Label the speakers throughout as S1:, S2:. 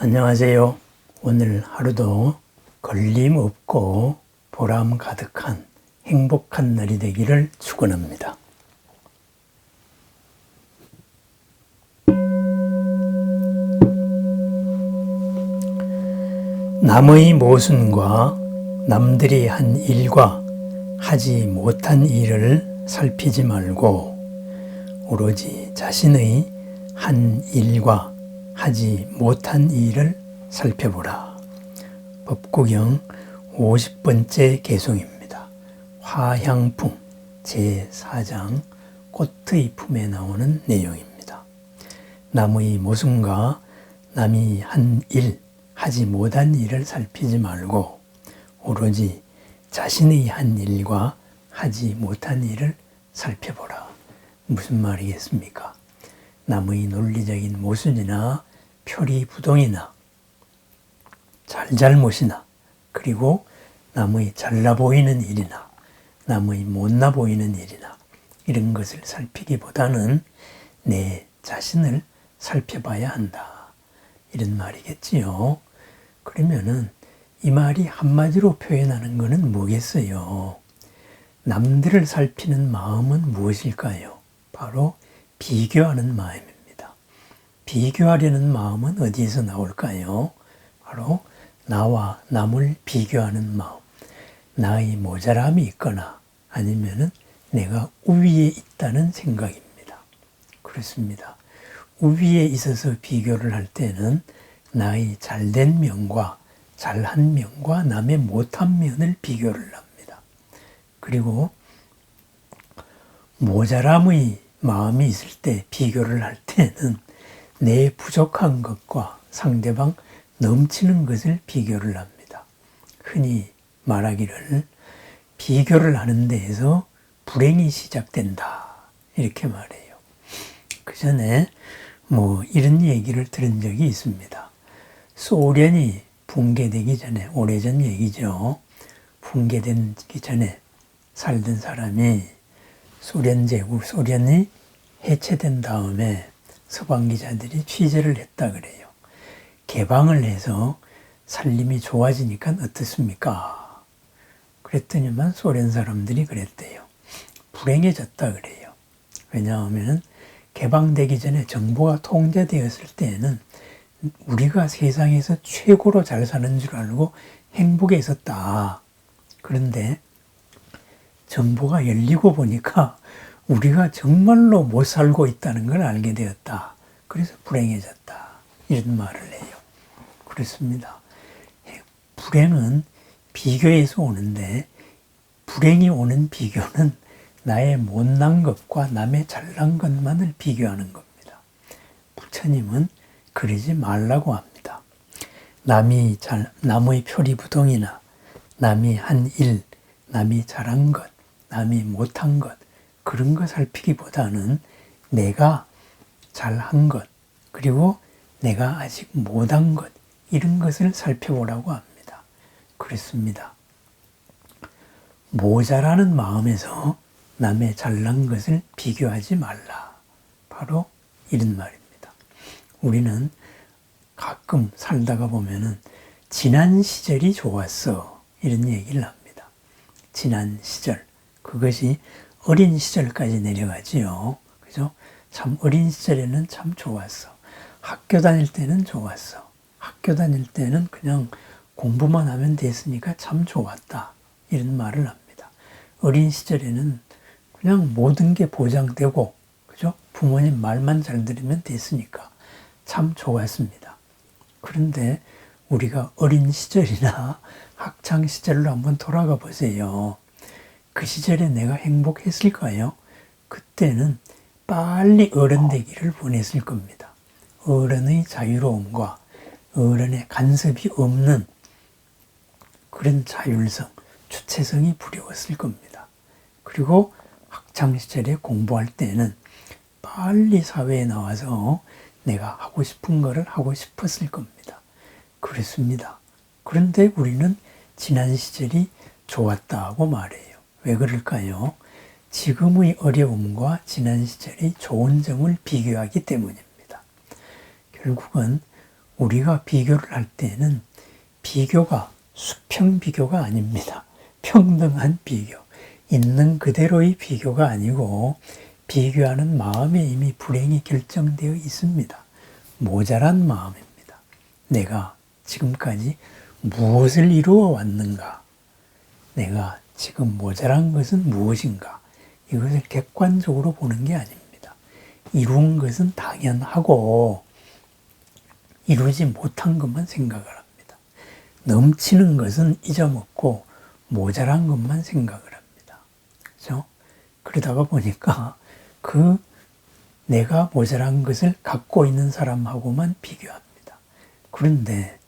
S1: 안녕하세요. 오늘 하루도 걸림없고 보람 가득한 행복한 날이 되기를 축원합니다. 남의 모순과 남들이 한 일과 하지 못한 일을 살피지 말고 오로지 자신의 한 일과 하지 못한 일을 살펴보라. 법구경 50번째 개송입니다. 화향풍 제4장 꽃의 품에 나오는 내용입니다. 남의 모순과 남이 한 일, 하지 못한 일을 살피지 말고 오로지 자신의 한 일과 하지 못한 일을 살펴보라. 무슨 말이겠습니까? 남의 논리적인 모순이나 표리부동이나 잘잘못이나 그리고 남의 잘나 보이는 일이나 남의 못나 보이는 일이나 이런 것을 살피기보다는 내 자신을 살펴봐야 한다. 이런 말이겠지요. 그러면은 이 말이 한마디로 표현하는 것은 뭐겠어요? 남들을 살피는 마음은 무엇일까요? 바로 비교하는 마음입니다. 비교하려는 마음은 어디에서 나올까요? 바로 나와 남을 비교하는 마음. 나의 모자람이 있거나 아니면은 내가 우위에 있다는 생각입니다. 그렇습니다. 우위에 있어서 비교를 할 때는 나의 잘된 면과 잘한 면과 남의 못한 면을 비교를 합니다. 그리고 모자람의 마음이 있을 때 비교를 할 때는 내 부족한 것과 상대방 넘치는 것을 비교를 합니다. 흔히 말하기를 비교를 하는 데에서 불행이 시작된다. 이렇게 말해요. 그 전에 이런 얘기를 들은 적이 있습니다. 소련이 붕괴되기 전에, 오래전 얘기죠. 붕괴되기 전에 살던 사람이 소련 제국, 소련이 해체된 다음에 서방 기자들이 취재를 했다 그래요. 개방을 해서 살림이 좋아지니까 어떻습니까? 그랬더니만 소련 사람들이 그랬대요. 불행해졌다 그래요. 왜냐하면 개방되기 전에 정보가 통제되었을 때에는 우리가 세상에서 최고로 잘 사는 줄 알고 행복해 있었다. 그런데 정보가 열리고 보니까 우리가 정말로 못 살고 있다는 걸 알게 되었다. 그래서 불행해졌다. 이런 말을 해요. 그렇습니다. 불행은 비교에서 오는데 불행이 오는 비교는 나의 못난 것과 남의 잘난 것만을 비교하는 겁니다. 부처님은 그러지 말라고 합니다. 남의 표리부동이나 남이 한 일, 남이 잘한 것, 남이 못한 것 그런 거 살피기보다는 내가 잘한 것 그리고 내가 아직 못한 것 이런 것을 살펴보라고 합니다. 그렇습니다. 모자라는 마음에서 남의 잘난 것을 비교하지 말라. 바로 이런 말입니다. 우리는 가끔 살다가 보면은 지난 시절이 좋았어. 이런 얘기를 합니다. 지난 시절. 그것이 어린 시절까지 내려가지요. 그죠? 참 어린 시절에는 참 좋았어. 학교 다닐 때는 좋았어. 학교 다닐 때는 그냥 공부만 하면 됐으니까 참 좋았다. 이런 말을 합니다. 어린 시절에는 그냥 모든 게 보장되고, 그죠? 부모님 말만 잘 들으면 됐으니까 참 좋았습니다. 그런데 우리가 어린 시절이나 학창 시절로 한번 돌아가 보세요. 그 시절에 내가 행복했을까요? 그때는 빨리 어른 되기를 원했을 겁니다. 어른의 자유로움과 어른의 간섭이 없는 그런 자율성, 주체성이 부러웠을 겁니다. 그리고 학창시절에 공부할 때는 빨리 사회에 나와서 내가 하고 싶은 거를 하고 싶었을 겁니다. 그렇습니다. 그런데 우리는 지난 시절이 좋았다고 말해요. 왜 그럴까요? 지금의 어려움과 지난 시절의 좋은 점을 비교하기 때문입니다. 결국은 우리가 비교를 할 때는 비교가 수평 비교가 아닙니다. 평등한 비교, 있는 그대로의 비교가 아니고 비교하는 마음에 이미 불행이 결정되어 있습니다. 모자란 마음입니다. 내가 지금까지 무엇을 이루어 왔는가? 내가 지금 모자란 것은 무엇인가? 이것을 객관적으로 보는 게 아닙니다. 이룬 것은 당연하고 이루지 못한 것만 생각을 합니다. 넘치는 것은 잊어먹고 모자란 것만 생각을 합니다. 그렇죠? 그러다가 보니까 내가 모자란 것을 갖고 있는 사람하고만 비교합니다. 그런데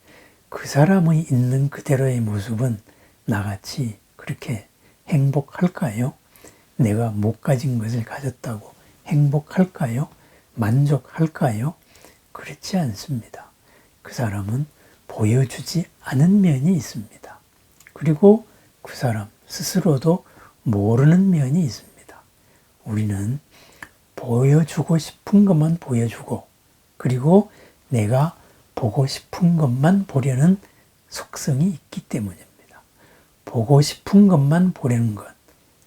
S1: 그 사람의 있는 그대로의 모습은 나같이 그렇게 행복할까요? 내가 못 가진 것을 가졌다고 행복할까요? 만족할까요? 그렇지 않습니다. 그 사람은 보여주지 않은 면이 있습니다. 그리고 그 사람 스스로도 모르는 면이 있습니다. 우리는 보여주고 싶은 것만 보여주고 그리고 내가 보고 싶은 것만 보려는 속성이 있기 때문입니다. 보고 싶은 것만 보려는 것,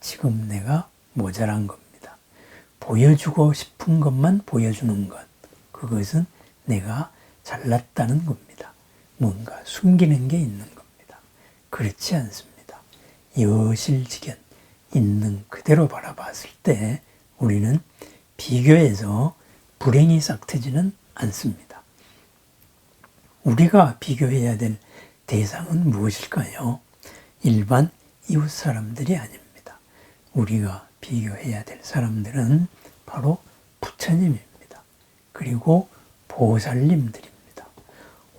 S1: 지금 내가 모자란 겁니다. 보여주고 싶은 것만 보여주는 것, 그것은 내가 잘났다는 겁니다. 뭔가 숨기는 게 있는 겁니다. 그렇지 않습니다. 여실직연 있는 그대로 바라봤을 때 우리는 비교해서 불행이 싹트지는 않습니다. 우리가 비교해야 될 대상은 무엇일까요? 일반 이웃 사람들이 아닙니다. 우리가 비교해야 될 사람들은 바로 부처님입니다. 그리고 보살님들입니다.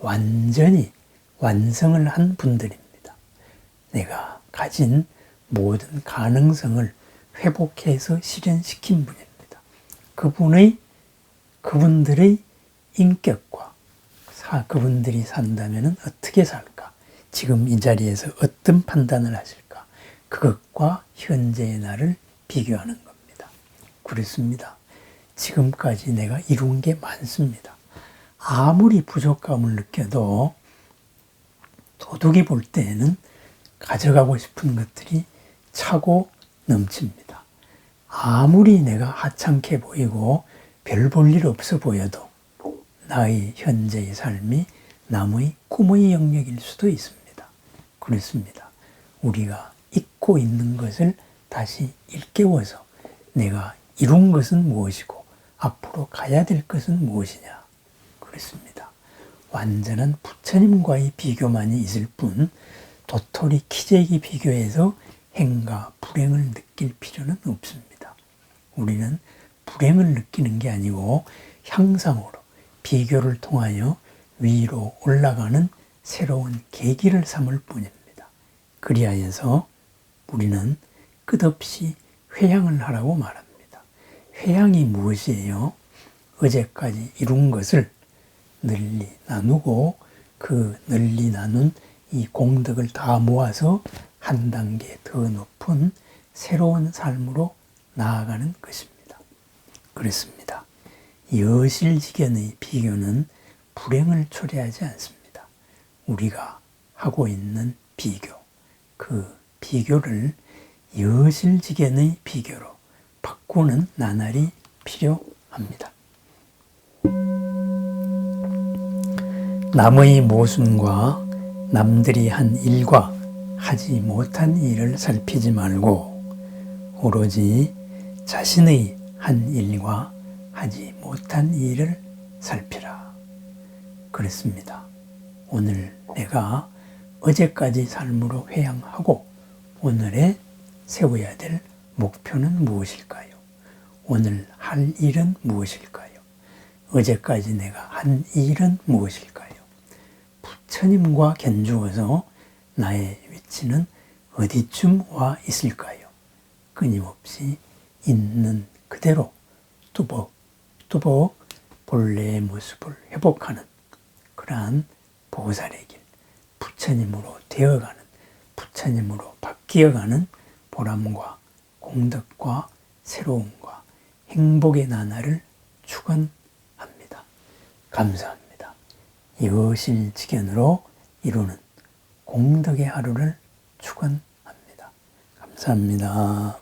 S1: 완전히 완성을 한 분들입니다. 내가 가진 모든 가능성을 회복해서 실현시킨 분입니다. 그분들의 인격과 그분들이 산다면 어떻게 살까? 지금 이 자리에서 어떤 판단을 하실까? 그것과 현재의 나를 비교하는 겁니다. 그렇습니다. 지금까지 내가 이룬 게 많습니다. 아무리 부족감을 느껴도 도둑이 볼 때에는 가져가고 싶은 것들이 차고 넘칩니다. 아무리 내가 하찮게 보이고 별 볼 일 없어 보여도 나의 현재의 삶이 남의 꿈의 영역일 수도 있습니다. 그렇습니다. 우리가 잊고 있는 것을 다시 일깨워서 내가 이룬 것은 무엇이고 앞으로 가야 될 것은 무엇이냐. 그렇습니다. 완전한 부처님과의 비교만이 있을 뿐 도토리 키재기 비교해서 행과 불행을 느낄 필요는 없습니다. 우리는 불행을 느끼는 게 아니고 향상으로 비교를 통하여 위로 올라가는 새로운 계기를 삼을 뿐입니다. 그리하여서 우리는 끝없이 회향을 하라고 말합니다. 회향이 무엇이에요? 어제까지 이룬 것을 널리 나누고 그 널리 나눈 이 공덕을 다 모아서 한 단계 더 높은 새로운 삶으로 나아가는 것입니다. 그렇습니다. 여실직연의 비교는 불행을 초래하지 않습니다. 우리가 하고 있는 비교, 그 비교를 여실직연의 비교로 바꾸는 나날이 필요합니다. 남의 모순과 남들이 한 일과 하지 못한 일을 살피지 말고 오로지 자신의 한 일과 하지 못한 일을 살피라. 그렇습니다. 오늘 내가 어제까지 삶으로 회향하고 오늘에 세워야 될 목표는 무엇일까요? 오늘 할 일은 무엇일까요? 어제까지 내가 한 일은 무엇일까요? 부처님과 견주어서 나의 위치는 어디쯤 와 있을까요? 끊임없이 있는 그대로 뚜벅뚜벅 본래의 모습을 회복하는 그러한 보살의 길, 부처님으로 되어가는, 부처님으로 바뀌어가는 보람과 공덕과 새로움과 행복의 나날을 축원합니다. 감사합니다. 이어실직연으로 이루는 공덕의 하루를 축원합니다. 감사합니다.